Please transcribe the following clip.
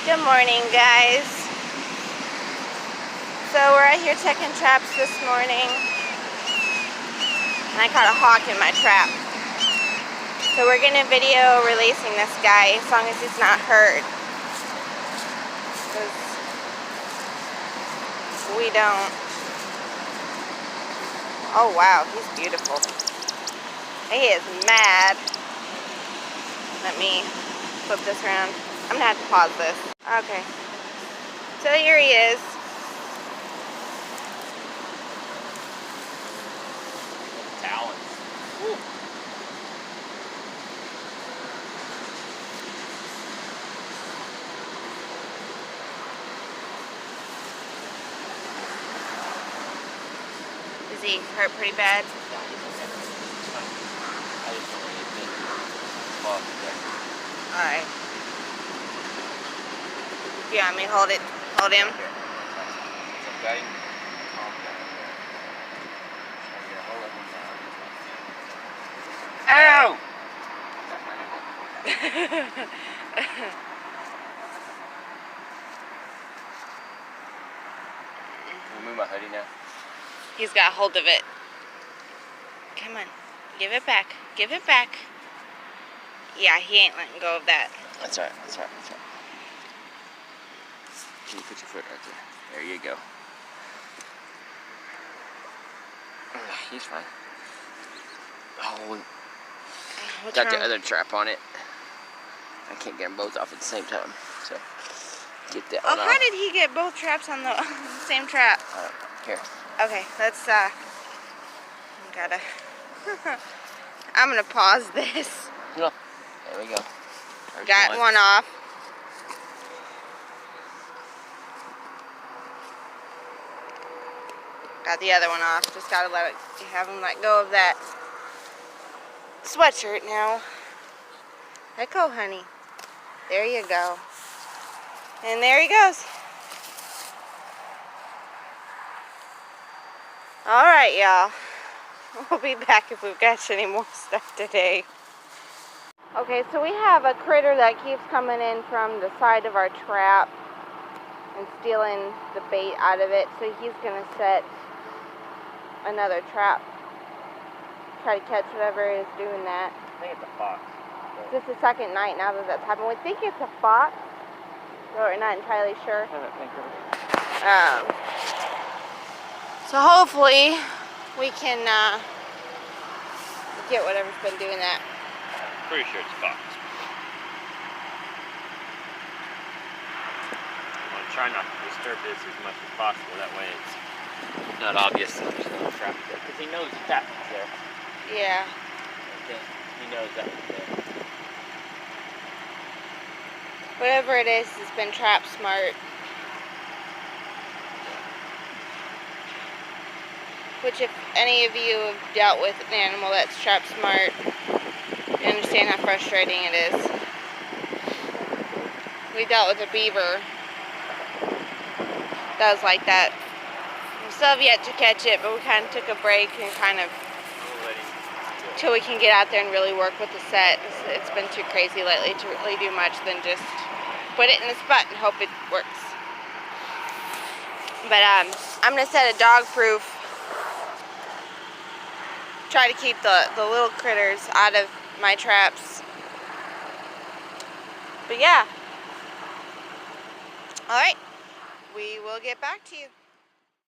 Good morning, guys. So we're out here checking traps this morning, and I caught a hawk in my trap. So we're gonna video releasing this guy as long as he's not hurt, because we don't. Oh wow, he's beautiful. He is mad. Let me flip this around. I'm gonna have to pause this. Okay. So here he is. Talons. Woo. Is he hurt pretty bad? Alright. You want me to hold it? Hold him? Ow! Can you move my hoodie now? He's got hold of it. Come on. Give it back. Give it back. Yeah, he ain't letting go of that. That's right, that's right, that's right. Can you put your foot right there? There you go. He's fine. Oh, got the other trap on it. I can't get them both off at the same time, so get that one off. How did he get both traps on the same trap? Here. Okay, let's, gotta... I'm gonna pause this. There we go. There's Got one off. Got the other one off. Just gotta have him let go of that sweatshirt now. Let go, honey. There you go. And there he goes. Alright, y'all. We'll be back if we've got any more stuff today. Okay, so we have a critter that keeps coming in from the side of our trap and stealing the bait out of it. So he's going to set another trap. Try to catch whatever is doing that. I think it's a fox. This is the second night now that that's happened. We think it's a fox, but we're not entirely sure. So hopefully we can get whatever's been doing that. Pretty sure it's a fox. I'm going to try not to disturb this as much as possible. That way it's not obvious that there's no trap there. Because he knows the trap is there. Yeah. Okay. He knows that was there. Whatever it is, it's been trap smart. Which, if any of you have dealt with an animal that's trap smart, you understand how frustrating it is. We dealt with a beaver that was like that. We still have yet to catch it, but we kind of took a break and till we can get out there and really work with the set. It's been too crazy lately to really do much than just put it in the spot and hope it works. But I'm going to set a dog proof. Try to keep the little critters out of my traps. But yeah. Alright. We will get back to you.